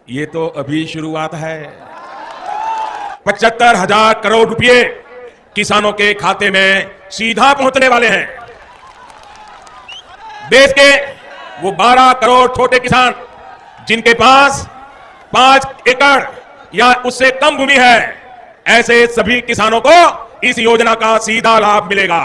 ये तो अभी शुरुआत है। 75,000 करोड़ रुपए किसानों के खाते में सीधा पहुंचने वाले हैं। देश के वो 12 करोड़ छोटे किसान जिनके पास 5 एकड़ या उससे कम भूमि है, ऐसे सभी किसानों को इस योजना का सीधा लाभ मिलेगा।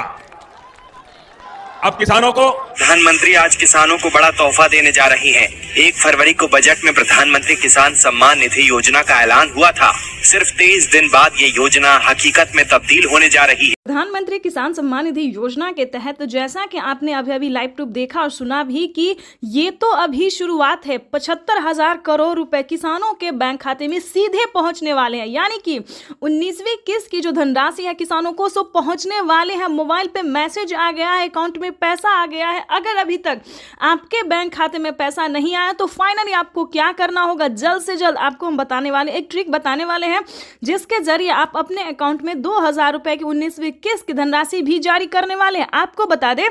अब किसानों को प्रधानमंत्री आज किसानों को बड़ा तोहफा देने जा रही हैं। 1 फरवरी को बजट में प्रधानमंत्री किसान सम्मान निधि योजना का ऐलान हुआ था। सिर्फ 23 दिन बाद ये योजना हकीकत में तब्दील होने जा रही है। प्रधानमंत्री किसान सम्मान निधि योजना के तहत जैसा कि आपने अभी लाइव प्रूफ देखा और सुना भी कि ये तो अभी शुरुआत है। 75,000 करोड़ रुपए किसानों के बैंक खाते में सीधे पहुंचने वाले हैं, यानी कि 19वीं किस्त की जो धनराशि है किसानों को सो पहुंचने वाले हैं। मोबाइल पे मैसेज आ गया है, अकाउंट में पैसा आ गया है। अगर अभी तक आपके बैंक खाते में पैसा नहीं आया तो फाइनली आपको क्या करना होगा, जल्द से जल्द आपको हम बताने वाले एक ट्रिक बताने वाले हैं जिसके जरिए आप अपने अकाउंट में 2,000 रुपए की 19वीं किस्त की धनराशि भी जारी करने वाले हैं। आपको बता दें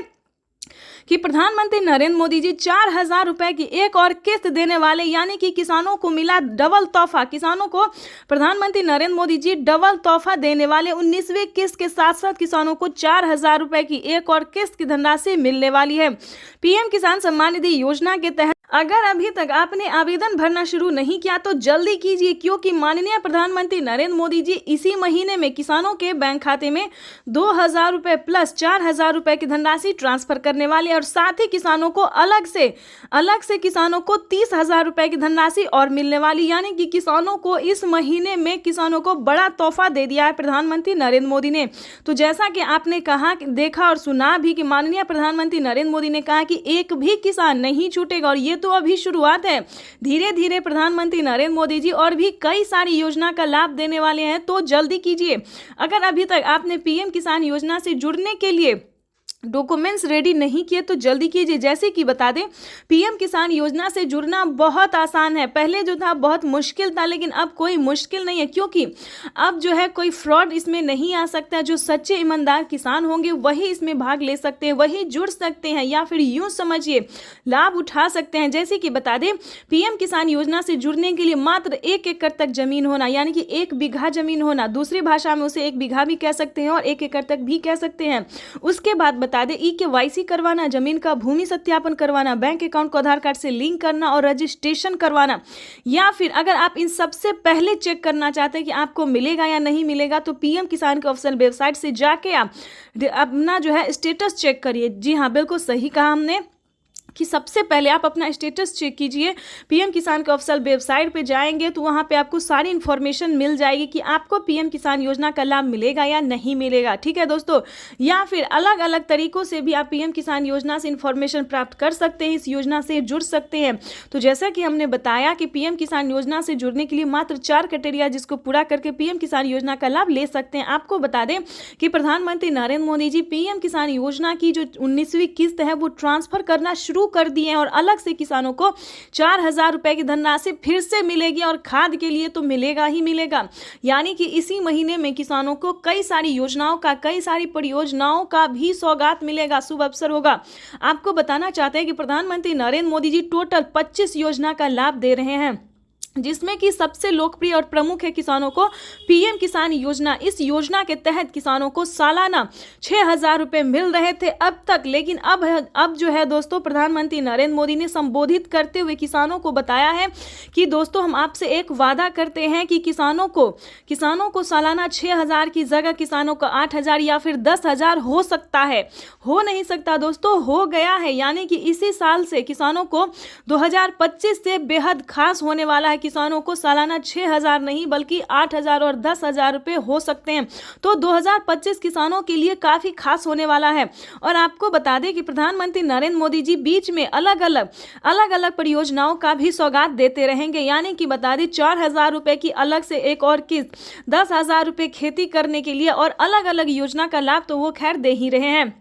कि प्रधानमंत्री नरेंद्र मोदी जी 4,000 रुपए की एक और किस्त देने वाले, यानी कि किसानों को मिला डबल तोहफा। किसानों को प्रधानमंत्री नरेंद्र मोदी जी डबल तोहफा देने वाले। 19वीं किस्त के साथ साथ किसानों को 4,000 रुपए की एक और किस्त की धनराशि मिलने वाली है। पीएम किसान सम्मान निधि योजना के तहत अगर अभी तक आपने आवेदन भरना शुरू नहीं किया तो जल्दी कीजिए, क्योंकि माननीय प्रधानमंत्री नरेंद्र मोदी जी इसी महीने में किसानों के बैंक खाते में 2,000 रुपए प्लस 4,000 रुपए की धनराशि ट्रांसफर करने वाले हैं और साथ ही किसानों को अलग से किसानों को 30,000 रुपए की धनराशि और मिलने वाली, यानी कि किसानों को इस महीने में किसानों को बड़ा तोहफा दे दिया है प्रधानमंत्री नरेंद्र मोदी ने। तो जैसा कि आपने कहा, देखा और सुना भी कि माननीय प्रधानमंत्री नरेंद्र मोदी ने कहा कि एक भी किसान नहीं छूटेगा और ये तो अभी शुरुआत है। धीरे धीरे प्रधानमंत्री नरेंद्र मोदी जी और भी कई सारी योजना का लाभ देने वाले हैं, तो जल्दी कीजिए। अगर अभी तक आपने पीएम किसान योजना से जुड़ने के लिए डॉक्यूमेंट्स रेडी नहीं किए तो जल्दी कीजिए। जैसे कि बता दें, पीएम किसान योजना से जुड़ना बहुत आसान है। पहले जो था बहुत मुश्किल था, लेकिन अब कोई मुश्किल नहीं है, क्योंकि अब जो है कोई फ्रॉड इसमें नहीं आ सकता। जो सच्चे ईमानदार किसान होंगे वही इसमें भाग ले सकते हैं, वही जुड़ सकते हैं, या फिर यूं समझिए लाभ उठा सकते हैं। जैसे कि बता दें, पीएम किसान योजना से जुड़ने के लिए मात्र 1 एकड़ तक जमीन होना, यानी कि 1 बीघा जमीन होना, दूसरी भाषा में उसे 1 बीघा भी कह सकते हैं और 1 एकड़ तक भी कह सकते हैं। उसके बाद बता दें, KYC करवाना, जमीन का भूमि सत्यापन करवाना, बैंक अकाउंट को आधार कार्ड से लिंक करना और रजिस्ट्रेशन करवाना, या फिर अगर आप इन सबसे पहले चेक करना चाहते हैं कि आपको मिलेगा या नहीं मिलेगा तो पीएम किसान के ऑफिशियल वेबसाइट से जाके आप अपना जो है स्टेटस चेक करिए। जी हाँ, बिल्कुल सही कहा हमने कि सबसे पहले आप अपना स्टेटस चेक कीजिए। पीएम किसान के ऑफिशियल वेबसाइट पे जाएंगे तो वहाँ पे आपको सारी इन्फॉर्मेशन मिल जाएगी कि आपको पीएम किसान योजना का लाभ मिलेगा या नहीं मिलेगा। ठीक है दोस्तों, या फिर अलग अलग तरीकों से भी आप पीएम किसान योजना से इन्फॉर्मेशन प्राप्त कर सकते हैं, इस योजना से जुड़ सकते हैं। तो जैसा कि हमने बताया कि पीएम किसान योजना से जुड़ने के लिए मात्र 4 क्राइटेरिया जिसको पूरा करके पीएम किसान योजना का लाभ ले सकते हैं। आपको बता दें कि प्रधानमंत्री नरेंद्र मोदी जी पीएम किसान योजना की जो 19वीं किस्त है वो ट्रांसफर करना शुरू कर दिए हैं और अलग से किसानों को 4,000 रुपए की धनराशि फिर से मिलेगी और खाद के लिए तो मिलेगा ही मिलेगा। यानी कि इसी महीने में किसानों को कई सारी योजनाओं का, कई सारी परियोजनाओं का भी सौगात मिलेगा, शुभ अवसर होगा। आपको बताना चाहते हैं कि प्रधानमंत्री नरेंद्र मोदी जी टोटल 25 योजना का लाभ दे रहे हैं, जिसमें कि सबसे लोकप्रिय और प्रमुख है किसानों को पीएम किसान योजना। इस योजना के तहत किसानों को सालाना 6,000 रुपए मिल रहे थे अब तक, लेकिन अब जो है दोस्तों, प्रधानमंत्री नरेंद्र मोदी ने संबोधित करते हुए किसानों को बताया है कि दोस्तों हम आपसे एक वादा करते हैं कि किसानों को सालाना 6,000 की जगह किसानों को 8,000 या फिर 10,000 हो सकता है। हो नहीं सकता दोस्तों, हो गया है। यानी कि इसी साल से किसानों को 2025 से बेहद खास होने वाला है। किसानों को सालाना 6,000 नहीं बल्कि 8,000 और 10,000 रुपए हो सकते हैं। तो 2025 किसानों के लिए काफी खास होने वाला है। और आपको बता दें कि प्रधानमंत्री नरेंद्र मोदी जी बीच में अलग अलग परियोजनाओं का भी सौगात देते रहेंगे। यानी कि बता दें 4,000 रुपए की अलग से एक और किस्त, 10,000 रुपए खेती करने के लिए और अलग अलग योजना का लाभ तो वो खैर दे ही रहे हैं।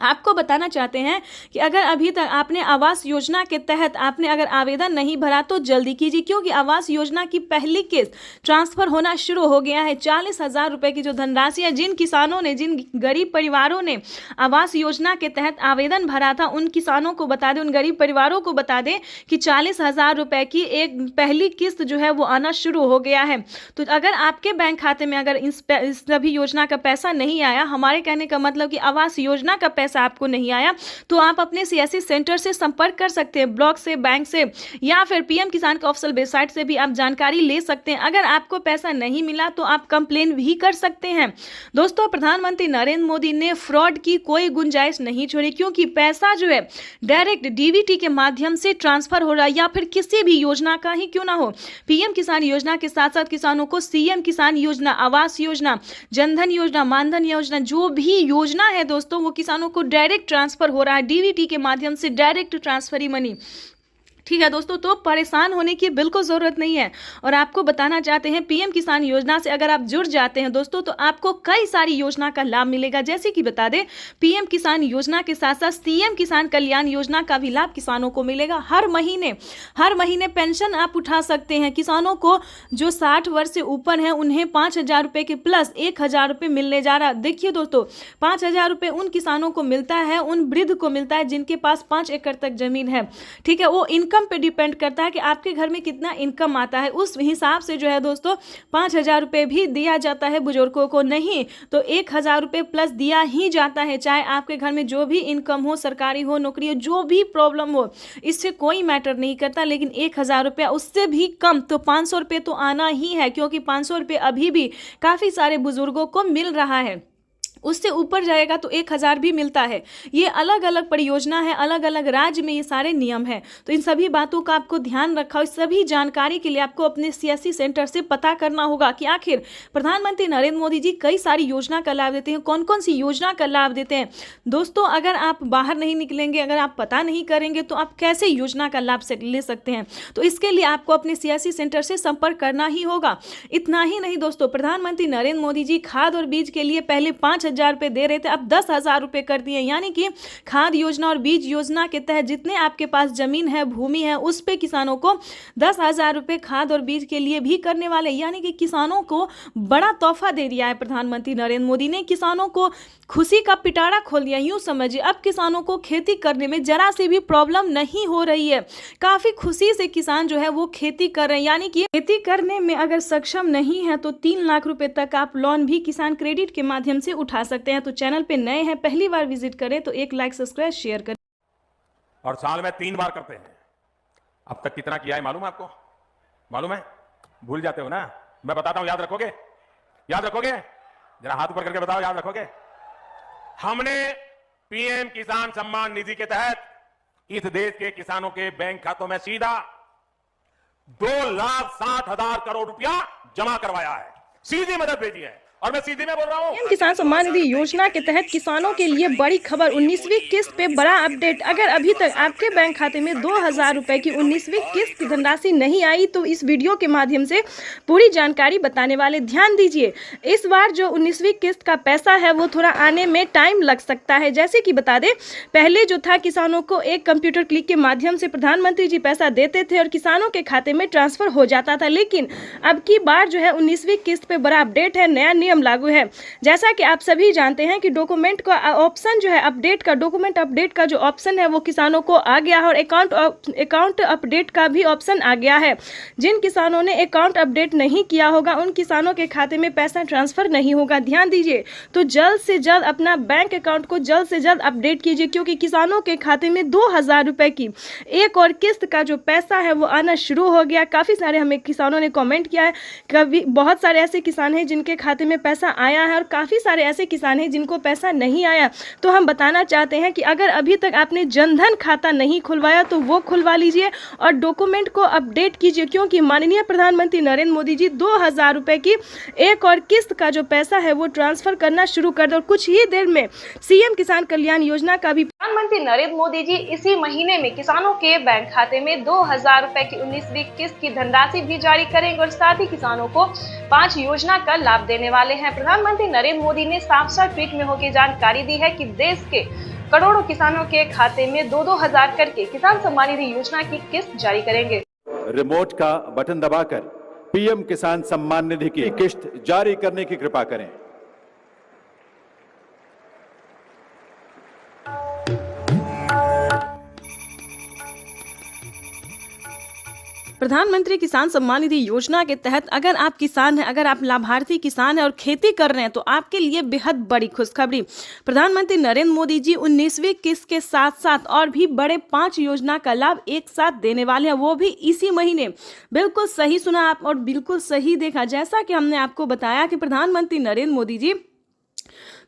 आपको बताना चाहते हैं कि अगर अभी तक आपने आवास योजना के तहत आपने अगर आवेदन नहीं भरा तो जल्दी कीजिए, क्योंकि आवास योजना की पहली किस्त ट्रांसफर होना शुरू हो गया है। 40,000 रुपए की जो धनराशि है, जिन किसानों ने, जिन गरीब परिवारों ने आवास योजना के तहत आवेदन भरा था, उन किसानों को बता दें, उन गरीब परिवारों को बता दें कि 40,000 रुपए की एक पहली किस्त जो है वो आना शुरू हो गया है। तो अगर आपके बैंक खाते में अगर इस सभी योजना का पैसा नहीं आया, हमारे कहने का मतलब कि आवास योजना का पैसा आपको नहीं आया, तो आप अपने सीएससी सेंटर से संपर्क कर सकते हैं, ब्लॉक से, बैंक से, या फिर पीएम किसान के ऑफिशियल वेबसाइट से भी आप जानकारी ले सकते हैं। अगर आपको पैसा नहीं मिला तो आप कंप्लेन भी कर सकते हैं। दोस्तों, प्रधानमंत्री नरेंद्र मोदी ने फ्रॉड की कोई गुंजाइश नहीं छोड़ी, क्योंकि पैसा जो है डायरेक्ट डीबीटी के माध्यम से ट्रांसफर हो रहा है, या फिर किसी भी योजना का ही क्यों ना हो। पीएम किसान योजना के साथ साथ किसानों को सीएम किसान योजना, आवास योजना, जनधन योजना, मानधन योजना, जो भी योजना है दोस्तों, वो किसानों को डायरेक्ट ट्रांसफर हो रहा है, डीबीटी के माध्यम से डायरेक्ट ट्रांसफर ही मनी। ठीक है दोस्तों, तो परेशान होने की बिल्कुल ज़रूरत नहीं है। और आपको बताना चाहते हैं, पीएम किसान योजना से अगर आप जुड़ जाते हैं दोस्तों, तो आपको कई सारी योजना का लाभ मिलेगा। जैसे कि बता दें, पीएम किसान योजना के साथ साथ सीएम किसान कल्याण योजना का भी लाभ किसानों को मिलेगा। हर महीने पेंशन आप उठा सकते हैं। किसानों को जो 60 वर्ष से ऊपर हैं, उन्हें 5,000 रुपये के प्लस 1,000 रुपये मिलने जा रहा। देखिए दोस्तों, 5,000 रुपये उन किसानों को मिलता है, उन वृद्ध को मिलता है जिनके पास 5 एकड़ तक जमीन है। ठीक है, वो इनकम पे डिपेंड करता है कि आपके घर में कितना इनकम आता है, उस हिसाब से जो है दोस्तों 5,000 रुपये भी दिया जाता है बुजुर्गों को। नहीं तो 1,000 रुपये प्लस दिया ही जाता है, चाहे आपके घर में जो भी इनकम हो, सरकारी हो, नौकरी हो, जो भी प्रॉब्लम हो, इससे कोई मैटर नहीं करता। लेकिन 1,000 रुपया, उससे भी कम तो 500 रुपये तो आना ही है, क्योंकि 500 रुपये अभी भी काफ़ी सारे बुजुर्गों को मिल रहा है। उससे ऊपर जाएगा तो 1,000 भी मिलता है। ये अलग अलग परियोजना है, अलग अलग राज्य में ये सारे नियम हैं। तो इन सभी बातों का आपको ध्यान रखा, इस सभी जानकारी के लिए आपको अपने सीएससी सेंटर से पता करना होगा कि आखिर प्रधानमंत्री नरेंद्र मोदी जी कई सारी योजना का लाभ देते हैं, कौन कौन सी योजना का लाभ देते हैं। दोस्तों, अगर आप बाहर नहीं निकलेंगे, अगर आप पता नहीं करेंगे, तो आप कैसे योजना का लाभ ले सकते हैं। तो इसके लिए आपको अपने सीएससी सेंटर से संपर्क करना ही होगा। इतना ही नहीं दोस्तों, प्रधानमंत्री नरेंद्र मोदी जी खाद और बीज के लिए पहले 5,000 रुपये दे रहे थे, अब 10,000 रुपये कर दिए। यानी कि खाद योजना और बीज योजना के तहत जितने आपके पास जमीन है, भूमि है, उस पे किसानों को 10,000 रुपये खाद और बीज के लिए भी करने वाले। यानी कि किसानों को बड़ा तोहफा दे दिया है प्रधानमंत्री नरेंद्र मोदी ने, किसानों को खुशी का पिटारा खोल दिया। यूं समझिए, अब किसानों को खेती करने में जरा सी भी प्रॉब्लम नहीं हो रही है। काफी खुशी से किसान जो है वो खेती कर रहे हैं। यानी कि खेती करने में अगर सक्षम नहीं है तो 3 लाख रुपए तक आप लोन भी किसान क्रेडिट के माध्यम से उठा सकते हैं। तो चैनल पे नए हैं, पहली बार विजिट करें तो एक लाइक, सब्सक्राइब, शेयर करें। और साल में 3 बार करते हैं। अब तक कितना किया है मालूम है आपको? मालूम है? भूल जाते हो ना? मैं बताता हूं, याद रखोगे? याद रखोगे? जरा हाथ ऊपर करके बताओ, याद रखोगे? हमने पीएम किसान सम्मान निधि के तहत इस देश के किसानों के बैंक खातों में सीधा 2,60,000 करोड़ रुपया जमा करवाया है, सीधी मदद भेजी है। और मैं सीधी में बोल रहा हूँ, पीएम किसान सम्मान निधि योजना के तहत किसानों के लिए बड़ी खबर, 19वीं किस्त पे बड़ा अपडेट। अगर अभी तक आपके बैंक खाते में 2,000 रुपए की 19वीं किस्त की धनराशि नहीं आई तो इस वीडियो के माध्यम से पूरी जानकारी बताने वाले, ध्यान दीजिए। इस बार जो 19वीं किस्त का पैसा है वो थोड़ा आने में टाइम लग सकता है। जैसे कि बता दें, पहले जो था किसानों को एक कंप्यूटर क्लिक के माध्यम से प्रधानमंत्री जी पैसा देते थे और किसानों के खाते में ट्रांसफर हो जाता था। लेकिन अब की बार जो है 19वीं किस्त पे बड़ा अपडेट है, नया नियम लागू है। जैसा कि आप सभी जानते हैं कि डॉक्यूमेंट का ऑप्शन जो है अपडेट का, डॉक्यूमेंट अपडेट का जो ऑप्शन है वो किसानों को आ गया है और अकाउंट अपडेट का भी ऑप्शन आ गया है। जिन किसानों ने अकाउंट अपडेट नहीं किया होगा उन किसानों के खाते में पैसा ट्रांसफर नहीं होगा। ध्यान दीजिए, तो जल्द से जल्द अपना बैंक अकाउंट को जल्द से जल्द अपडेट कीजिए, क्योंकि किसानों के खाते में 2,000 रुपए की एक और किस्त का जो पैसा है वो आना शुरू हो गया। काफी सारे हमें किसानों ने कमेंट किया है, कभी बहुत सारे ऐसे किसान हैं जिनके खाते में पैसा आया है और काफ़ी सारे ऐसे किसान हैं जिनको पैसा नहीं आया। तो हम बताना चाहते हैं कि अगर अभी तक आपने जनधन खाता नहीं खुलवाया तो वो खुलवा लीजिए और डॉक्यूमेंट को अपडेट कीजिए, क्योंकि माननीय प्रधानमंत्री नरेंद्र मोदी जी 2,000 रुपए की एक और किस्त का जो पैसा है वो ट्रांसफर करना शुरू कर दो। और कुछ ही देर में सीएम किसान कल्याण योजना का भी प्रधानमंत्री नरेंद्र मोदी जी इसी महीने में किसानों के बैंक खाते में 2,000 रुपए की 19वीं किस्त की धनराशि भी जारी करेंगे और साथ ही किसानों को 5 योजना का लाभ देने वाले हैं। प्रधानमंत्री नरेंद्र मोदी ने साफ साफ ट्वीट में होकर जानकारी दी है कि देश के करोड़ों किसानों के खाते में 2-2 हजार करके किसान सम्मान निधि योजना की किस्त जारी करेंगे। रिमोट का बटन दबाकर पीएम किसान सम्मान निधि की किस्त जारी करने की कृपा करें। प्रधानमंत्री किसान सम्मान निधि योजना के तहत अगर आप किसान हैं, अगर आप लाभार्थी किसान हैं और खेती कर रहे हैं तो आपके लिए बेहद बड़ी खुशखबरी। प्रधानमंत्री नरेंद्र मोदी जी 19वीं किस्त के साथ साथ और भी बड़े 5 योजना का लाभ एक साथ देने वाले हैं, वो भी इसी महीने। बिल्कुल सही सुना आप और बिल्कुल सही देखा। जैसा कि हमने आपको बताया कि प्रधानमंत्री नरेंद्र मोदी जी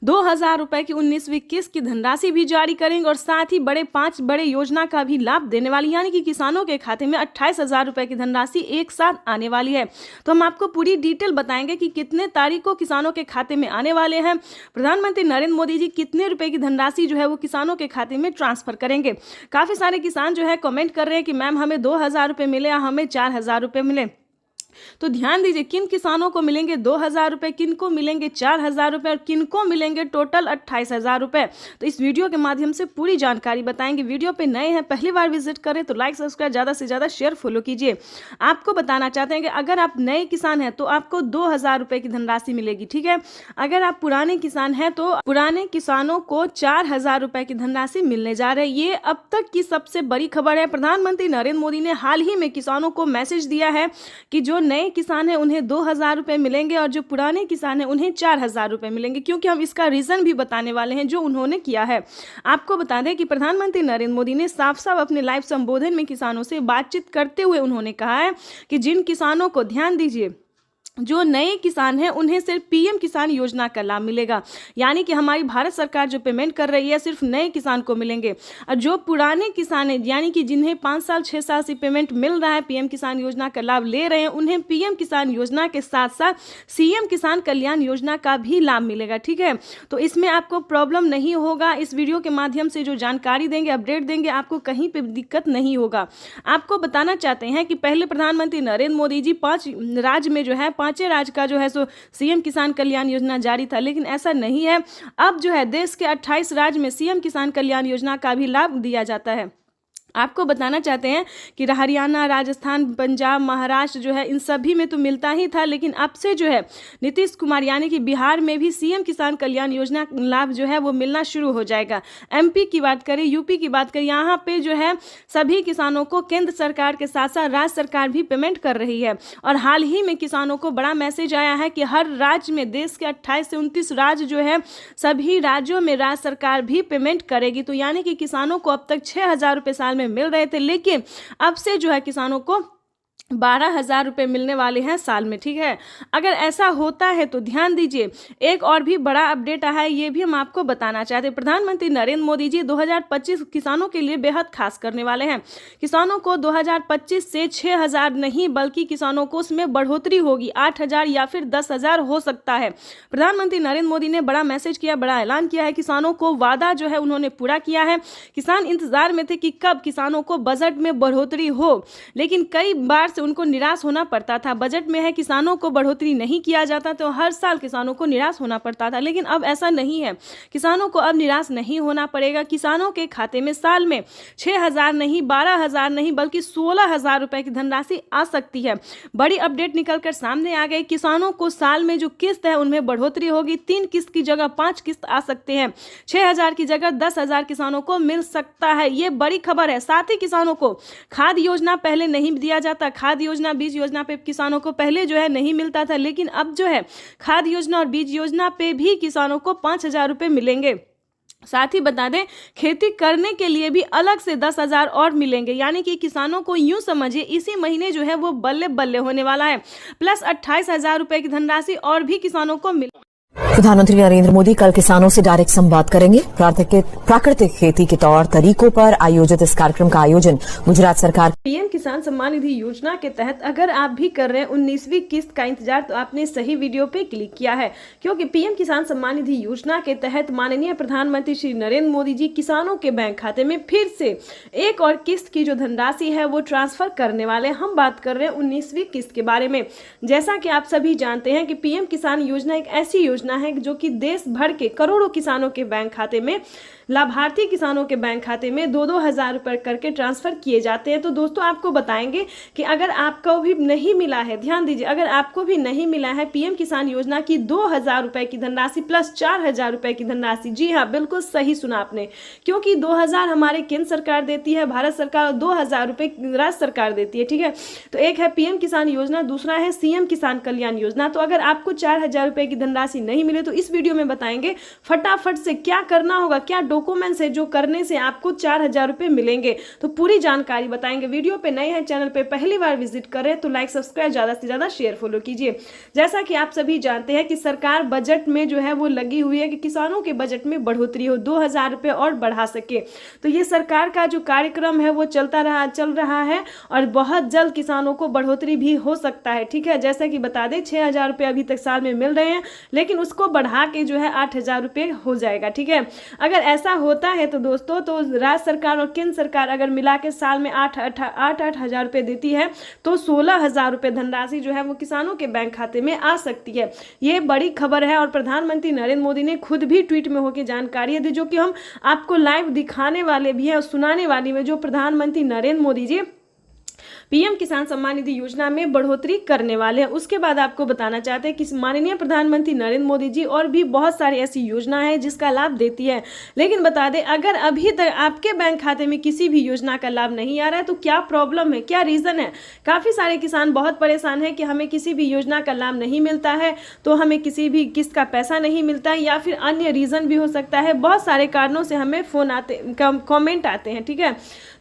2,000 रुपए की 19वीं किस्त की धनराशि भी जारी करेंगे और साथ ही 5 बड़े योजना का भी लाभ देने वाली, यानी कि किसानों के खाते में 28,000 रुपए की धनराशि एक साथ आने वाली है। तो हम आपको पूरी डिटेल बताएंगे कि कितने तारीख को किसानों के खाते में आने वाले हैं, प्रधानमंत्री नरेंद्र मोदी जी कितने रुपए की धनराशि जो है वो किसानों के खाते में ट्रांसफर करेंगे। काफी सारे किसान जो है कमेंट कर रहे हैं कि मैम हमें 2,000 रुपए मिले या हमें 4,000 रुपए मिले। तो ध्यान दीजिए किन किसानों को मिलेंगे 2,000 रुपए, किन को मिलेंगे 4,000 रुपए और किन को मिलेंगे टोटल 28,000 रुपए। तो इस वीडियो के माध्यम से पूरी जानकारी बताएंगे। वीडियो पे नए हैं, पहली बार विजिट करें तो लाइक सब्सक्राइब ज़्यादा से ज़्यादा शेयर फॉलो कीजिए। आपको बताना चाहते हैं कि अगर आप नए किसान हैं तो आपको 2,000 रुपए की धनराशि मिलेगी, ठीक है। अगर आप पुराने किसान हैं तो पुराने किसानों को 4,000 रुपए की धनराशि मिलने जा रही है। ये अब तक की सबसे बड़ी खबर है। प्रधानमंत्री नरेंद्र मोदी ने हाल ही में किसानों को मैसेज दिया है कि जो नए किसान हैं उन्हें 2,000 रुपए मिलेंगे और जो पुराने किसान हैं उन्हें 4,000 रुपए मिलेंगे, क्योंकि हम इसका रीजन भी बताने वाले हैं जो उन्होंने किया है। आपको बता दें कि प्रधानमंत्री नरेंद्र मोदी ने साफ साफ अपने लाइव संबोधन में किसानों से बातचीत करते हुए उन्होंने कहा है कि जिन किसानों को, ध्यान दीजिए, जो नए किसान हैं उन्हें सिर्फ पीएम किसान योजना का लाभ मिलेगा, यानी कि हमारी भारत सरकार जो पेमेंट कर रही है सिर्फ नए किसान को मिलेंगे। और जो पुराने किसान हैं, यानी कि जिन्हें 5 साल 6 साल से पेमेंट मिल रहा है, पीएम किसान योजना का लाभ ले रहे हैं, उन्हें पीएम किसान योजना के साथ साथ सीएम किसान कल्याण योजना का भी लाभ मिलेगा, ठीक है। तो इसमें आपको प्रॉब्लम नहीं होगा। इस वीडियो के माध्यम से जो जानकारी देंगे, अपडेट देंगे, आपको कहीं पर दिक्कत नहीं होगा। आपको बताना चाहते हैं कि पहले प्रधानमंत्री नरेंद्र मोदी जी 5 राज्य में जो है 5 राज्य का जो है सो सीएम किसान कल्याण योजना जारी था, लेकिन ऐसा नहीं है। अब जो है देश के 28 राज्य में सीएम किसान कल्याण योजना का भी लाभ दिया जाता है। आपको बताना चाहते हैं कि हरियाणा, राजस्थान, पंजाब, महाराष्ट्र जो है इन सभी में तो मिलता ही था, लेकिन अब से जो है नीतीश कुमार यानी कि बिहार में भी सीएम किसान कल्याण योजना लाभ जो है वो मिलना शुरू हो जाएगा। एमपी की बात करें, यूपी की बात करें, यहाँ पे जो है सभी किसानों को केंद्र सरकार के साथ साथ राज्य सरकार भी पेमेंट कर रही है। और हाल ही में किसानों को बड़ा मैसेज आया है कि हर राज्य में, देश के 28 से 29 राज्य जो है, सभी राज्यों में राज्य सरकार भी पेमेंट करेगी। तो यानी कि किसानों को अब तक 6,000 रुपये साल में मिल रहे थे, लेकिन अब से जो है किसानों को 12,000 रुपये मिलने वाले हैं साल में, ठीक है। अगर ऐसा होता है तो ध्यान दीजिए, एक और भी बड़ा अपडेट आया है, ये भी हम आपको बताना चाहते हैं। प्रधानमंत्री नरेंद्र मोदी जी 2025 किसानों के लिए बेहद खास करने वाले हैं। किसानों को 2025 से 6,000 नहीं बल्कि किसानों को उसमें बढ़ोतरी होगी, 8,000 या फिर 10,000 हो सकता है। प्रधानमंत्री नरेंद्र मोदी ने बड़ा मैसेज किया, बड़ा ऐलान किया है। किसानों को वादा जो है उन्होंने पूरा किया है। किसान इंतजार में थे कि कब किसानों को बजट में बढ़ोतरी हो, लेकिन कई बार से उनको निराश होना पड़ता था। बजट में है किसानों को बढ़ोतरी नहीं किया जाता तो हर साल किसानों को निराश होना पड़ता था, लेकिन अब ऐसा नहीं है। किसानों को अब निराश नहीं होना पड़ेगा। किसानों के खाते में साल में 6,000 नहीं, 12,000 नहीं बल्कि 16,000 रुपए की धनराशि आ सकती है। बड़ी अपडेट निकलकर सामने आ गई। किसानों को साल में जो किस्त है उनमें बढ़ोतरी होगी। 3 किस्त की जगह 5 किस्त आ सकते हैं। 6,000 की जगह 10,000 किसानों को मिल सकता है। ये बड़ी खबर है। साथ ही किसानों को खाद योजना पहले नहीं दिया जाता, खाद योजना, बीज योजना पे किसानों को पहले जो है नहीं मिलता था, लेकिन अब जो है खाद योजना और बीज योजना पे भी किसानों को 5,000 रुपये मिलेंगे। साथ ही बता दें, खेती करने के लिए भी अलग से 10,000 और मिलेंगे, यानी कि किसानों को यूं समझिए इसी महीने जो है वो बल्ले बल्ले होने वाला है। प्लस 28,000 रुपये की धनराशि और भी किसानों को मिले। प्रधानमंत्री नरेंद्र मोदी कल किसानों से डायरेक्ट संवाद करेंगे। प्राकृतिक खेती के तौर तरीकों पर आयोजित इस कार्यक्रम का आयोजन गुजरात सरकार। पीएम किसान सम्मान निधि योजना के तहत अगर आप भी कर रहे हैं 19वीं किस्त का इंतजार, तो आपने सही वीडियो पे क्लिक किया है, क्योंकि पीएम किसान सम्मान निधि योजना के तहत माननीय प्रधानमंत्री श्री नरेंद्र मोदी जी किसानों के बैंक खाते में फिर से एक और किस्त की जो धनराशि है वो ट्रांसफर करने वाले। हम बात कर रहे हैं 19वीं किस्त के बारे में। जैसा कि आप सभी जानते हैं कि पीएम किसान योजना एक ऐसी योजना है जो कि देश भर के करोड़ों किसानों के बैंक खाते में लाभार्थी किसानों के बैंक खाते में 2-2 हज़ार रुपये करके ट्रांसफर किए जाते हैं। तो दोस्तों आपको बताएंगे कि अगर आपको भी नहीं मिला है, ध्यान दीजिए, अगर आपको भी नहीं मिला है पीएम किसान योजना की 2,000 रुपये की धनराशि प्लस 4,000 रुपये की धनराशि, जी हाँ बिल्कुल सही सुना आपने, क्योंकि 2,000 हमारे केंद्र सरकार देती है, भारत सरकार, और 2,000 रुपये राज्य सरकार देती है। ठीक है, तो एक है पीएम किसान योजना, दूसरा है सीएम किसान कल्याण योजना। तो अगर आपको 4,000 रुपये की धनराशि नहीं मिले तो इस वीडियो में बताएंगे फटाफट से क्या करना होगा, क्या डॉक्यूमेंट्स है जो करने से आपको 4,000 रुपये मिलेंगे। तो पूरी जानकारी बताएंगे। वीडियो पे नए हैं, चैनल पे पहली बार विजिट कर रहे हैं तो लाइक सब्सक्राइब, ज़्यादा से ज़्यादा शेयर फॉलो कीजिए। जैसा कि आप सभी जानते हैं कि सरकार बजट में जो है वो लगी हुई है कि किसानों के बजट में बढ़ोतरी हो, 2,000 रुपये और बढ़ा सके। तो ये सरकार का जो कार्यक्रम है वो चल रहा है और बहुत जल्द किसानों को बढ़ोतरी भी हो सकता है। ठीक है, जैसा कि बता दें 6,000 रुपये अभी तक साल में मिल रहे हैं, लेकिन उसको बढ़ा के जो है 8,000 रुपये हो जाएगा। ठीक है, अगर ऐसा होता है तो दोस्तों, तो राज्य सरकार और केंद्र सरकार अगर मिला के साल में 8,000 रुपये देती है तो 16,000 रुपये धनराशि जो है वो किसानों के बैंक खाते में आ सकती है। ये बड़ी खबर है और प्रधानमंत्री नरेंद्र मोदी ने खुद भी ट्वीट में होकर जानकारी दी, जो कि हम आपको लाइव दिखाने वाले भी हैं और सुनाने वाली में, जो प्रधानमंत्री नरेंद्र मोदी जी पीएम किसान सम्मान निधि योजना में बढ़ोतरी करने वाले हैं। उसके बाद आपको बताना चाहते हैं कि माननीय प्रधानमंत्री नरेंद्र मोदी जी और भी बहुत सारी ऐसी योजना है जिसका लाभ देती है। लेकिन बता दें, अगर अभी तक आपके बैंक खाते में किसी भी योजना का लाभ नहीं आ रहा है तो क्या प्रॉब्लम है, क्या रीज़न है। काफ़ी सारे किसान बहुत परेशान हैं कि हमें किसी भी योजना का लाभ नहीं मिलता है, तो हमें किसी भी किस्त का पैसा नहीं मिलता है, या फिर अन्य रीज़न भी हो सकता है। बहुत सारे कारणों से हमें फ़ोन आते, कमेंट आते हैं। ठीक है,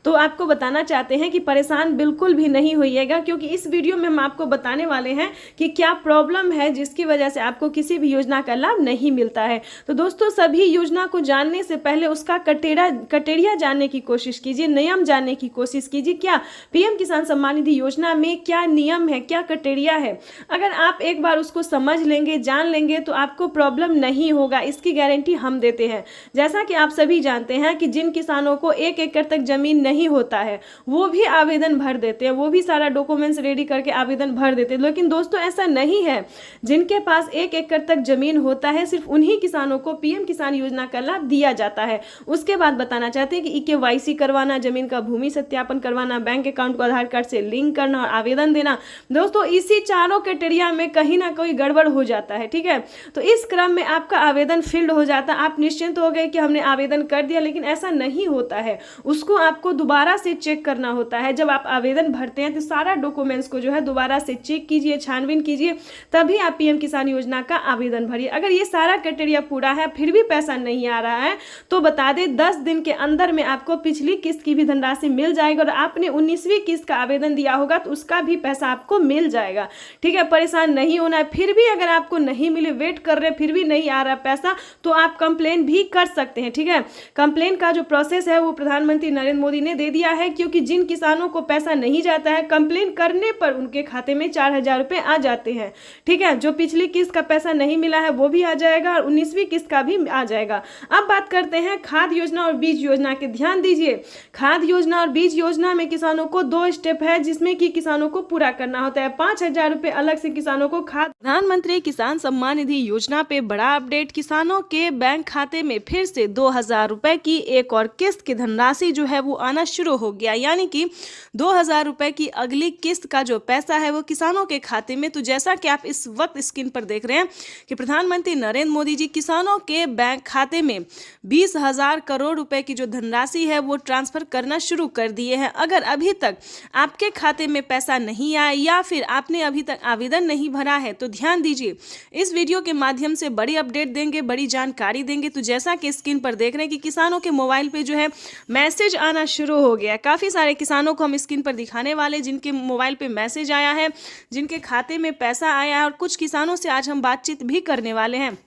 तो आपको बताना चाहते हैं कि परेशान बिल्कुल भी नहीं होइएगा, क्योंकि इस वीडियो में हम आपको बताने वाले हैं कि क्या प्रॉब्लम है जिसकी वजह से आपको किसी भी योजना का लाभ नहीं मिलता है। तो दोस्तों, सभी योजना को जानने से पहले उसका कटेरिया जानने की कोशिश कीजिए, नियम जानने की कोशिश कीजिए। क्या पीएम किसान सम्मान निधि योजना में क्या नियम है, क्या कटेरिया है। अगर आप एक बार उसको समझ लेंगे, जान लेंगे, तो आपको प्रॉब्लम नहीं होगा, इसकी गारंटी हम देते हैं। जैसा कि आप सभी जानते हैं कि जिन किसानों को 1 एकड़ तक जमीन नहीं होता है वो भी आवेदन भर देते हैं, वो भी सारा डॉक्यूमेंट्स रेडी करके आवेदन भर देते हैं। लेकिन दोस्तों ऐसा नहीं है, जिनके पास 1 एकड़ तक जमीन होता है सिर्फ उन्हीं किसानों को पीएम किसान योजना का लाभ दिया जाता है। उसके बाद बताना चाहते हैं कि KYC करवाना, जमीन का भूमि सत्यापन करवाना, बैंक अकाउंट को आधार कार्ड से लिंक करना और आवेदन देना। दोस्तों इसी चारों क्राइटेरिया में कहीं ना कोई गड़बड़ हो जाता है। ठीक है, तो इस क्रम में आपका आवेदन फील्ड हो जाता है, आप निश्चिंत हो गए कि हमने आवेदन कर दिया, लेकिन ऐसा नहीं होता है। उसको आपको दोबारा से चेक करना होता है। जब आप आवेदन भरते हैं तो सारा डॉक्यूमेंट्स को जो है दोबारा से चेक कीजिए, छानबीन कीजिए, तभी आप पीएम किसान योजना का आवेदन भरिए। अगर ये सारा क्राइटेरिया पूरा है फिर भी पैसा नहीं आ रहा है तो बता दें 10 दिन के अंदर में आपको पिछली किस्त की भी धनराशि मिल जाएगी, और आपने 19वीं किस्त का आवेदन दिया होगा तो उसका भी पैसा आपको मिल जाएगा। ठीक है, परेशान नहीं होना है। फिर भी अगर आपको नहीं मिले, वेट कर रहे फिर भी नहीं आ रहा पैसा, तो आप कंप्लेन भी कर सकते हैं। ठीक है, कंप्लेन का जो प्रोसेस है वो प्रधानमंत्री नरेंद्र मोदी ने दे दिया है, क्योंकि जिन किसानों को पैसा नहीं जाता है कंप्लेन करने पर उनके खाते में 4,000 रुपये आ जाते हैं। ठीक है, जो पिछली किस्त का पैसा नहीं मिला है वो भी आ जाएगा और 19वीं किस्त का भी आ जाएगा। अब बात करते हैं खाद योजना और बीज योजना के। ध्यान दीजिए, खाद योजना और बीज योजना में किसानों को 2 स्टेप है जिसमें कि किसानों को पूरा करना होता है। 5,000 रुपये अलग से किसानों को खाद। प्रधानमंत्री किसान सम्मान निधि योजना पे बड़ा अपडेट, किसानों के बैंक खाते में फिर से 2,000 रुपये की एक और किस्त की धनराशि जो है वो आना शुरू हो गया, यानी कि 2,000 रुपये की अगली किस्त का जो पैसा है वो किसानों के खाते में। तो जैसा कि आप इस वक्त स्क्रीन पर देख रहे हैं कि प्रधानमंत्री नरेंद्र मोदी जी किसानों के बैंक खाते में 20,000 करोड़ रुपए की जो धनराशि है वो ट्रांसफर करना शुरू कर दिए हैं। अगर अभी तक आपके खाते में पैसा नहीं आया या फिर आपने अभी तक आवेदन नहीं भरा है तो ध्यान दीजिए, इस वीडियो के माध्यम से बड़ी अपडेट देंगे, बड़ी जानकारी देंगे। तो जैसा कि स्क्रीन पर देख रहे हैं कि किसानों के मोबाइल पे जो है मैसेज आना शुरू हो गया। काफ़ी सारे किसानों को हम स्क्रीन पर दिखाने वाले जिनके मोबाइल पे मैसेज आया है, जिनके खाते में पैसा आया है, और कुछ किसानों से आज हम बातचीत भी करने वाले हैं।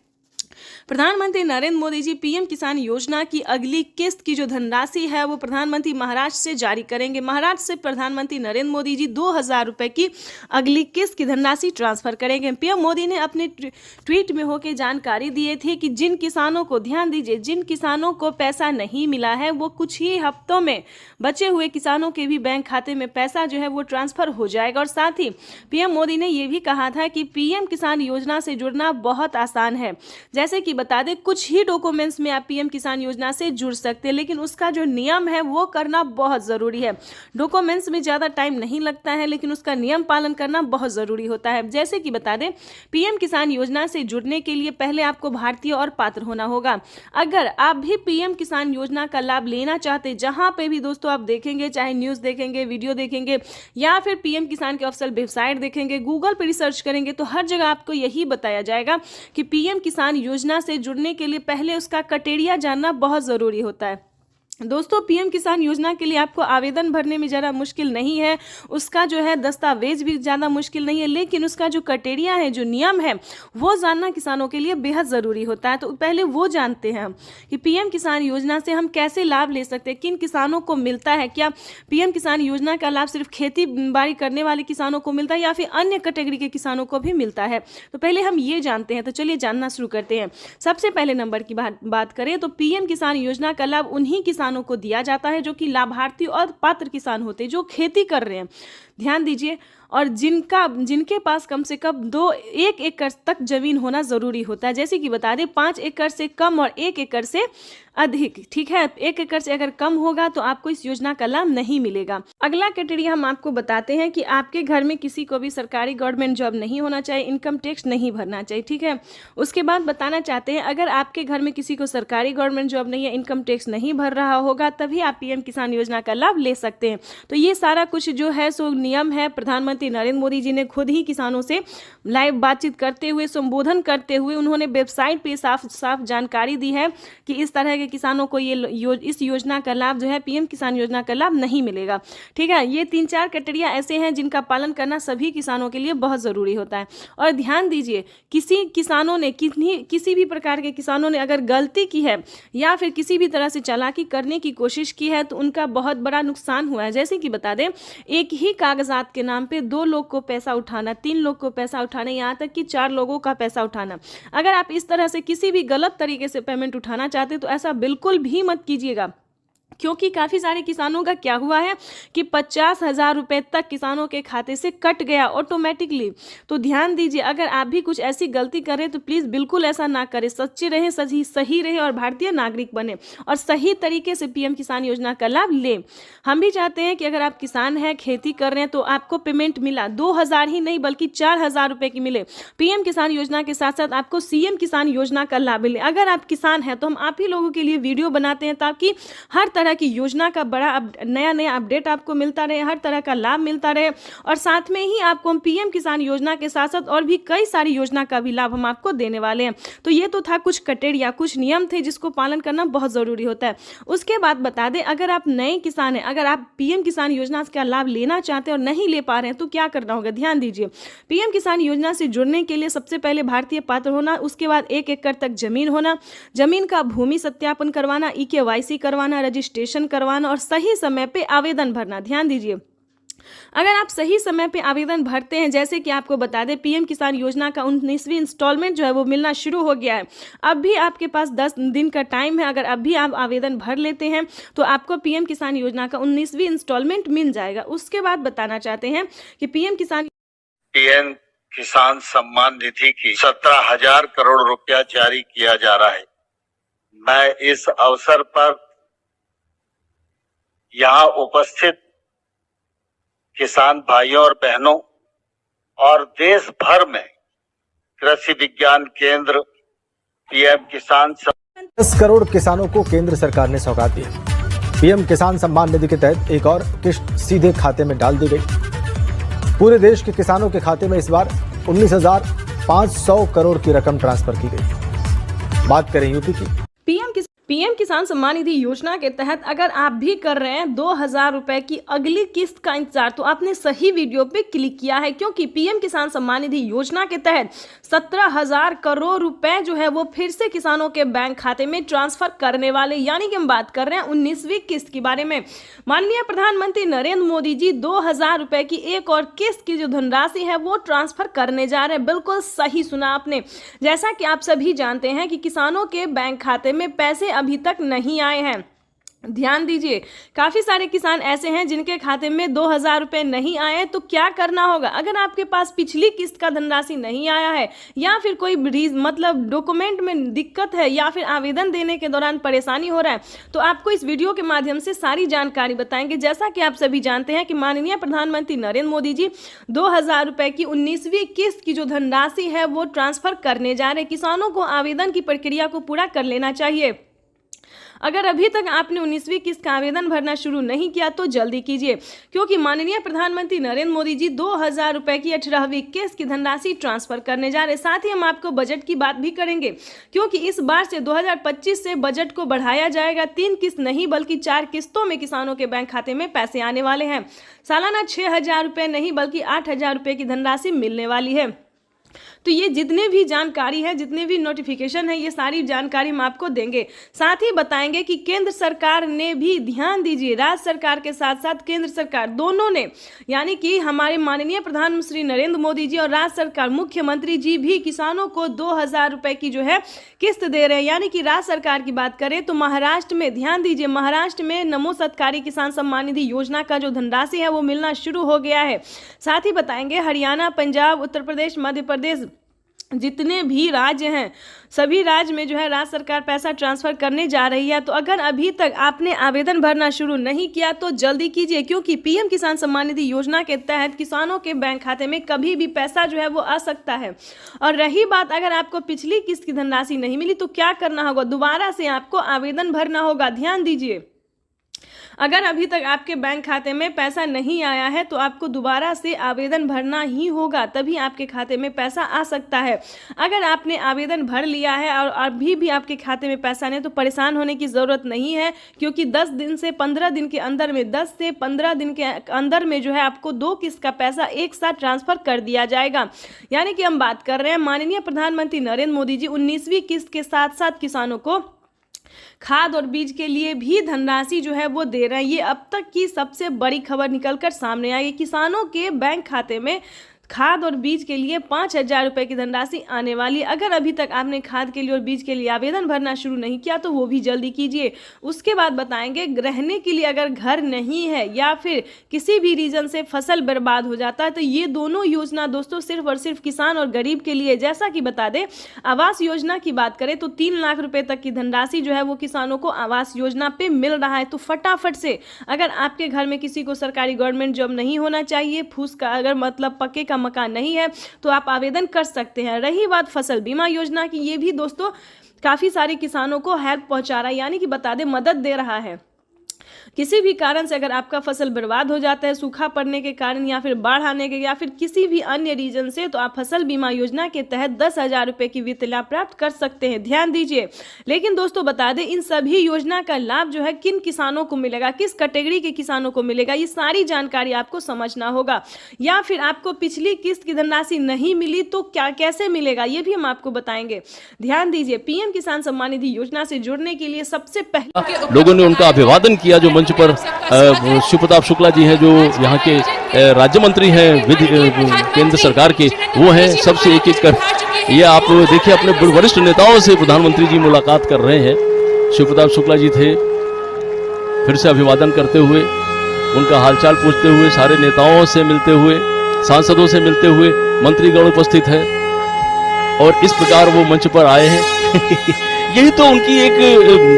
प्रधानमंत्री नरेंद्र मोदी जी पीएम किसान योजना की अगली किस्त की जो धनराशि है वो प्रधानमंत्री महाराष्ट्र से जारी करेंगे। महाराष्ट्र से प्रधानमंत्री नरेंद्र मोदी जी 2,000 रुपये की अगली किस्त की धनराशि ट्रांसफर करेंगे। पीएम मोदी ने अपने ट्वीट में होकर जानकारी दिए थे कि जिन किसानों को, ध्यान दीजिए, जिन किसानों को पैसा नहीं मिला है वो कुछ ही हफ्तों में बचे हुए किसानों के भी बैंक खाते में पैसा जो है वो ट्रांसफर हो जाएगा। और साथ ही पीएम मोदी ने ये भी कहा था कि पीएम किसान योजना से जुड़ना बहुत आसान है। जैसे कि बता दें कुछ ही डॉक्यूमेंट्स में आप पीएम किसान योजना से जुड़ सकते हैं, लेकिन उसका जो नियम है वो करना बहुत ज़रूरी है। डॉक्यूमेंट्स में ज़्यादा टाइम नहीं लगता है, लेकिन उसका नियम पालन करना बहुत ज़रूरी होता है। जैसे कि बता दें पीएम किसान योजना से जुड़ने के लिए पहले आपको भारतीय और पात्र होना होगा। अगर आप भी पीएम किसान योजना का लाभ लेना चाहते, जहां पे भी दोस्तों आप देखेंगे, चाहे न्यूज़ देखेंगे, वीडियो देखेंगे या फिर पीएम किसान के ऑफिशियल वेबसाइट देखेंगे, गूगल पर रिसर्च करेंगे, तो हर जगह आपको यही बताया जाएगा कि पीएम किसान योजना से जुड़ने के लिए पहले उसका क्राइटेरिया जानना बहुत ज़रूरी होता है। दोस्तों पीएम किसान योजना के लिए आपको आवेदन भरने में ज़्यादा मुश्किल नहीं है, उसका जो है दस्तावेज भी ज़्यादा मुश्किल नहीं है, लेकिन उसका जो क्राइटेरिया है, जो नियम है, वो जानना किसानों के लिए बेहद ज़रूरी होता है। तो पहले वो जानते हैं हम कि पीएम किसान योजना से हम कैसे लाभ ले सकते हैं, किन किसानों को मिलता है, क्या पीएम किसान योजना का लाभ सिर्फ खेती बाड़ी करने वाले किसानों को मिलता है या फिर अन्य कैटेगरी के किसानों को भी मिलता है। तो पहले हम ये जानते हैं। तो चलिए जानना शुरू करते हैं। सबसे पहले नंबर की बात करें तो पीएम किसान योजना का लाभ उन्हीं किसानों को दिया जाता है जो कि लाभार्थी और पात्र किसान होते हैं, जो खेती कर रहे हैं। ध्यान दीजिए, और जिनके पास कम से कम 1 एकड़ तक जमीन होना जरूरी होता है। जैसे कि बता दें 5 एकड़ से कम और 1 एकड़ से अधिक, ठीक है। 1 एकड़ से अगर कम होगा तो आपको इस योजना का लाभ नहीं मिलेगा। अगला क्राइटेरिया हम आपको बताते हैं कि आपके घर में किसी को भी सरकारी गवर्नमेंट जॉब नहीं होना चाहिए, इनकम टैक्स नहीं भरना चाहिए, ठीक है। उसके बाद बताना चाहते हैं अगर आपके घर में किसी को सरकारी गवर्नमेंट जॉब नहीं है, इनकम टैक्स नहीं भर रहा होगा, तभी आप पीएम किसान योजना का लाभ ले सकते हैं। तो ये सारा कुछ जो है सो नियम है, प्रधानमंत्री नरेंद्र मोदी जी ने खुद ही किसानों से लाइव बातचीत करते हुए, संबोधन करते हुए उन्होंने वेबसाइट पे साफ साफ जानकारी दी है कि इस तरह के किसानों को इस योजना का लाभ जो है पीएम किसान योजना का लाभ नहीं मिलेगा, ठीक है। ये 3-4 क्राइटेरिया ऐसे हैं जिनका पालन करना सभी किसानों के लिए बहुत ज़रूरी होता है। और ध्यान दीजिए, किसी भी प्रकार के किसानों ने अगर गलती की है या फिर किसी भी तरह से चालाकी करने की कोशिश की है तो उनका बहुत बड़ा नुकसान हुआ है। जैसे कि बता दें एक ही कागजात के नाम पे 2 लोग को पैसा उठाना, 3 लोग को पैसा उठाना, यहाँ तक कि 4 लोगों का पैसा उठाना। अगर आप इस तरह से किसी भी गलत तरीके से पेमेंट उठाना चाहते हैं तो ऐसा बिल्कुल भी मत कीजिएगा, क्योंकि काफ़ी सारे किसानों का क्या हुआ है कि 50,000 रुपये तक किसानों के खाते से कट गया ऑटोमेटिकली। तो ध्यान दीजिए, अगर आप भी कुछ ऐसी गलती करें तो प्लीज़ बिल्कुल ऐसा ना करें, सच्चे रहें, सही रहें और भारतीय नागरिक बने और सही तरीके से पीएम किसान योजना का लाभ लें। हम भी चाहते हैं कि अगर आप किसान हैं, खेती कर रहे हैं, तो आपको पेमेंट मिला 2,000 ही नहीं बल्कि 4,000 रुपये की मिले। पीएम किसान योजना के साथ साथ आपको सीएम किसान योजना का लाभ मिले। अगर आप किसान हैं तो हम आप ही लोगों के लिए वीडियो बनाते हैं ताकि हर तरह की योजना का बड़ा नया अपडेट आपको मिलता रहे, हर तरह का लाभ मिलता रहे। और साथ में ही आपको हम पीएम किसान योजना के साथ साथ और भी कई सारी योजना का भी लाभ हम आपको देने वाले हैं। तो ये तो था कुछ क्राइटेरिया, कुछ नियम थे जिसको पालन करना बहुत ज़रूरी होता है। उसके बाद बता दें अगर आप नए किसान हैं, अगर आप पीएम किसान योजना का लाभ लेना चाहते हैं और नहीं ले पा रहे हैं तो क्या करना होगा। ध्यान दीजिए, पीएम किसान योजना से जुड़ने के लिए सबसे पहले भारतीय पात्र होना, उसके बाद 1 एकड़ तक जमीन होना, जमीन का भूमि सत्यापन करवाना, EKYC करवाना, रजिस्ट्रेशन करवाना और सही समय पे आवेदन भरना। ध्यान दीजिए, अगर आप सही समय पे आवेदन भरते हैं, जैसे कि आपको बता दें पीएम किसान योजना का 19वीं इंस्टॉलमेंट जो है वो मिलना शुरू हो गया है। अब भी आपके पास 10 दिन का टाइम है। अगर अब भी आप आवेदन भर लेते हैं तो आपको पीएम किसान योजना का 19वीं इंस्टॉलमेंट मिल जाएगा। उसके बाद बताना चाहते हैं कि पीएम किसान सम्मान निधि की 17,000 करोड़ रुपया जारी किया जा रहा है। मैं इस अवसर पर यहाँ उपस्थित किसान भाइयों और बहनों और देश भर में कृषि विज्ञान केंद्र पीएम किसान 10 करोड़ किसानों को केंद्र सरकार ने सौगात दी। पीएम किसान सम्मान निधि के तहत एक और किस्त सीधे खाते में डाल दी गई। पूरे देश के किसानों के खाते में इस बार 19,500 करोड़ की रकम ट्रांसफर की गई। बात करें यूपी की। पीएम किसान सम्मान निधि योजना के तहत अगर आप भी कर रहे हैं 2,000 रुपए की अगली किस्त का इंतजार, तो आपने सही वीडियो पे क्लिक किया है, क्योंकि पीएम किसान सम्मान निधि योजना के तहत 17,000 करोड़ रुपए जो है वो फिर से किसानों के बैंक खाते में ट्रांसफर करने वाले, यानी कि हम बात कर रहे हैं 19वीं किस्त के बारे में। माननीय प्रधानमंत्री नरेंद्र मोदी जी 2,000 रुपए की एक और किस्त की जो धनराशि है वो ट्रांसफर करने जा रहे हैं। बिल्कुल सही सुना आपने। जैसा कि आप सभी जानते हैं कि किसानों के बैंक खाते में पैसे अभी तक नहीं आए हैं। ध्यान दीजिए, काफ़ी सारे किसान ऐसे हैं जिनके खाते में 2,000 रुपये नहीं आए, तो क्या करना होगा? अगर आपके पास पिछली किस्त का धनराशि नहीं आया है या फिर कोई मतलब डॉक्यूमेंट में दिक्कत है या फिर आवेदन देने के दौरान परेशानी हो रहा है, तो आपको इस वीडियो के माध्यम से सारी जानकारी बताएंगे। जैसा कि आप सभी जानते हैं कि माननीय प्रधानमंत्री नरेंद्र मोदी जी 2,000 रुपये की 19वीं किस्त की जो धनराशि है वो ट्रांसफर करने जा रहे हैं। किसानों को आवेदन की प्रक्रिया को पूरा कर लेना चाहिए। अगर अभी तक आपने 19वीं किस्त का आवेदन भरना शुरू नहीं किया तो जल्दी कीजिए, क्योंकि माननीय प्रधानमंत्री नरेंद्र मोदी जी 2,000 रुपये की 18वीं किस्त की धनराशि ट्रांसफर करने जा रहे हैं। साथ ही हम आपको बजट की बात भी करेंगे, क्योंकि इस बार से 2025 से बजट को बढ़ाया जाएगा। 3 किस्त नहीं बल्कि 4 किस्तों में किसानों के बैंक खाते में पैसे आने वाले हैं। सालाना 6,000 रुपये नहीं बल्कि 8,000 रुपये की धनराशि मिलने वाली है। तो ये जितने भी जानकारी है, जितने भी नोटिफिकेशन है, ये सारी जानकारी हम आपको देंगे। साथ ही बताएंगे कि केंद्र सरकार ने भी, ध्यान दीजिए, राज्य सरकार के साथ साथ केंद्र सरकार दोनों ने, यानी कि हमारे माननीय प्रधानमंत्री नरेंद्र मोदी जी और राज्य सरकार मुख्यमंत्री जी भी किसानों को 2,000 रुपये की जो है किस्त दे रहे हैं। यानी कि राज्य सरकार की बात करें तो महाराष्ट्र में, ध्यान दीजिए, महाराष्ट्र में नमो सत्कारी किसान सम्मान निधि योजना का जो धनराशि है वो मिलना शुरू हो गया है। साथ ही बताएंगे हरियाणा, पंजाब, उत्तर प्रदेश, मध्य प्रदेश, जितने भी राज्य हैं सभी राज्य में जो है राज्य सरकार पैसा ट्रांसफर करने जा रही है। तो अगर अभी तक आपने आवेदन भरना शुरू नहीं किया तो जल्दी कीजिए, क्योंकि पीएम किसान सम्मान निधि योजना के तहत किसानों के बैंक खाते में कभी भी पैसा जो है वो आ सकता है। और रही बात, अगर आपको पिछली किस्त की धनराशि नहीं मिली तो क्या करना होगा? दोबारा से आपको आवेदन भरना होगा। ध्यान दीजिए, अगर अभी तक आपके बैंक खाते में पैसा नहीं आया है तो आपको दोबारा से आवेदन भरना ही होगा, तभी आपके खाते में पैसा आ सकता है। अगर आपने आवेदन भर लिया है और अभी भी आपके खाते में पैसा नहीं तो परेशान होने की ज़रूरत नहीं है, क्योंकि 10 दिन से 15 दिन के अंदर में, 10 से 15 दिन के अंदर में जो है आपको 2 किस्त का पैसा एक साथ ट्रांसफ़र कर दिया जाएगा। यानी कि हम बात कर रहे हैं माननीय प्रधानमंत्री नरेंद्र मोदी जी 19वीं किस्त के साथ साथ किसानों को खाद और बीज के लिए भी धनराशि जो है वो दे रहे हैं। ये अब तक की सबसे बड़ी खबर निकलकर सामने आई। किसानों के बैंक खाते में खाद और बीज के लिए 5,000 रुपये की धनराशि आने वाली। अगर अभी तक आपने खाद के लिए और बीज के लिए आवेदन भरना शुरू नहीं किया तो वो भी जल्दी कीजिए। उसके बाद बताएंगे रहने के लिए अगर घर नहीं है या फिर किसी भी रीजन से फसल बर्बाद हो जाता है तो ये दोनों योजना दोस्तों सिर्फ और सिर्फ किसान और गरीब के लिए। जैसा कि बता दें, आवास योजना की बात करें तो 3 लाख रुपये तक की धनराशि जो है वो किसानों को आवास योजना पे मिल रहा है। तो फटाफट से, अगर आपके घर में किसी को सरकारी गवर्नमेंट जॉब नहीं होना चाहिए, फूस का अगर मतलब पक्के का मकान नहीं है तो आप आवेदन कर सकते हैं। रही बात फसल बीमा योजना की, ये भी दोस्तों काफी सारे किसानों को हेल्प पहुंचा रहा है, यानी कि बता दें मदद दे रहा है। किसी भी कारण से अगर आपका फसल बर्बाद हो जाता है, सूखा पड़ने के कारण या फिर बाढ़ आने के या फिर किसी भी अन्य रीजन से, तो आप फसल बीमा योजना के तहत 10,000 रुपये की वित्त लाभ प्राप्त कर सकते हैं। ध्यान दीजिए, लेकिन दोस्तों बता दें इन सभी योजना का लाभ जो है किन किसानों को मिलेगा, किस कैटेगरी के किसानों को मिलेगा, ये सारी जानकारी आपको समझना होगा। या फिर आपको पिछली किस्त की धनराशि नहीं मिली तो क्या कैसे मिलेगा, ये भी हम आपको बताएंगे। ध्यान दीजिए, पीएम किसान सम्मान निधि योजना से जुड़ने के लिए सबसे पहले लोगों ने उनका अभिवादन किया। जो मंच पर शिव प्रताप शुक्ला जी हैं, जो यहाँ के राज्य मंत्री हैं केंद्र सरकार के, वो हैं। सबसे एक एक कर ये आप देखिए, अपने वरिष्ठ नेताओं से प्रधानमंत्री जी मुलाकात कर रहे हैं। शिव प्रताप शुक्ला जी थे, फिर से अभिवादन करते हुए, उनका हालचाल पूछते हुए, सारे नेताओं से मिलते हुए, सांसदों से मिलते हुए, मंत्रीगण उपस्थित है और इस प्रकार वो मंच पर आए हैं। यही तो उनकी एक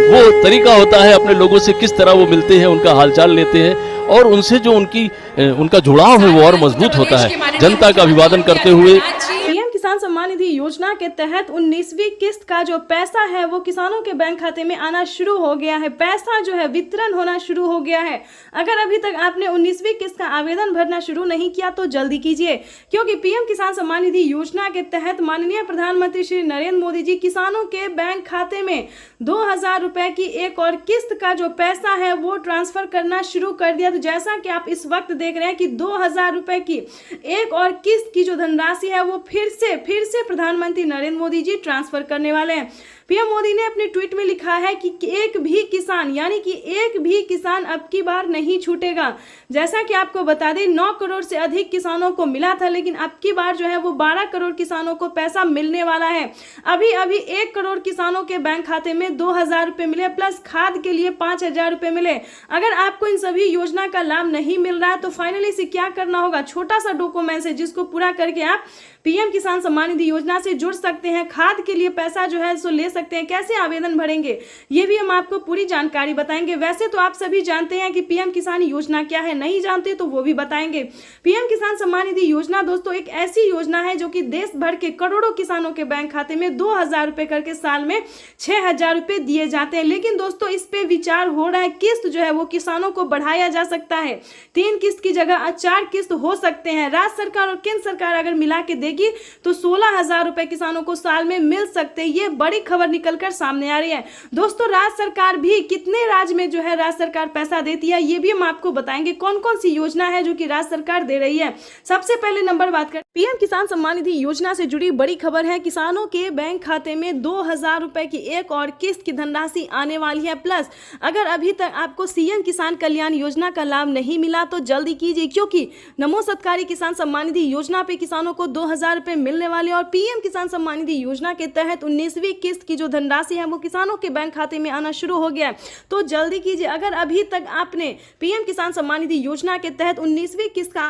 वो तरीका होता है, अपने लोगों से किस तरह वो मिलते हैं, उनका हालचाल लेते हैं और उनसे जो उनका जुड़ाव है वो और मजबूत होता है। जनता का अभिवादन करते हुए पीएम किसान सम्मान निधि योजना के तहत 19वीं किस्त का जो पैसा है वो किसानों के बैंक खाते में आना शुरू हो गया है। पैसा जो है वितरण होना शुरू हो गया है। अगर अभी तक आपने 19वीं किस्त का आवेदन भरना शुरू नहीं किया तो जल्दी कीजिए, क्योंकि पीएम किसान सम्मान निधि योजना के तहत माननीय प्रधानमंत्री श्री नरेंद्र मोदी जी किसानों के बैंक खाते में 2,000 रुपए की एक और किस्त का जो पैसा है वो ट्रांसफर करना शुरू कर दिया। तो जैसा कि आप इस वक्त देख रहे हैं कि 2,000 रुपए की एक और किस्त की जो धनराशि है वो फिर से प्रधानमंत्री नरेंद्र मोदी जी ट्रांसफर करने वाले हैं। पीएम मोदी ने अपने ट्वीट में लिखा है कि एक भी किसान, यानी कि एक भी किसान अब की बार नहीं छूटेगा। जैसा कि आपको बता दें 9 करोड़ से अधिक किसानों को मिला था, लेकिन अब की बार जो है वो 12 करोड़ किसानों को पैसा मिलने वाला है। अभी 1 करोड़ किसानों के बैंक खाते में 2,000 रुपए मिले, प्लस खाद के लिए 5,000 रुपए मिले। अगर आपको इन सभी योजना का लाभ नहीं मिल रहा है तो फाइनली इसे क्या करना होगा, छोटा सा डॉक्यूमेंट है जिसको पूरा करके आप पीएम किसान सम्मान निधि योजना से जुड़ सकते हैं। खाद के लिए पैसा जो है सो ले सकते हैं। कैसे आवेदन भरेंगे ये भी हम आपको पूरी जानकारी बताएंगे। वैसे तो आप सभी जानते हैं कि पीएम किसान योजना क्या है, नहीं जानते तो वो भी बताएंगे। पीएम किसान सम्मान निधि योजना दोस्तों एक ऐसी योजना है जो कि देश भर के करोड़ों किसानों के बैंक खाते में 2,000 रुपए करके साल में 6,000 रुपए दिए जाते हैं। लेकिन दोस्तों इस पे विचार हो रहा है, किस्त जो है वो किसानों को बढ़ाया जा सकता है। 3 किस्त की जगह 4 किस्त हो सकते हैं। राज्य सरकार और केंद्र सरकार अगर मिला के देगी तो 16,000 रुपए किसानों को साल में मिल सकते हैं। ये बड़ी खबर निकलकर सामने आ रही है। दोस्तों राज्य सरकार भी कितने राज्य में जो है राज्य सरकार पैसा देती है ये भी हम आपको बताएंगे। कौन कौन सी योजना है जो कि राज्य सरकार दे रही है। सबसे पहले नंबर बात करें पीएम किसान सम्मान निधि योजना से जुड़ी बड़ी खबर है। किसानों के बैंक खाते में 2,000 रुपए की एक और किस्त की धनराशि आने वाली है। प्लस अगर अभी तक आपको सीएम किसान कल्याण योजना का लाभ नहीं मिला तो जल्दी कीजिए, क्योंकि नमो सत्कारी किसान सम्मान निधि योजना पे किसानों को 2,000 रुपए मिलने वाले और पीएम किसान सम्मान निधि योजना के तहत 19वीं किस्त की जो धनराशि है वो किसानों के बैंक खाते में आना शुरू हो गया है। तो जल्दी कीजिए। अगर अभी तक आपने पीएम किसान सम्मान निधि योजना के तहत 19वीं किस्त का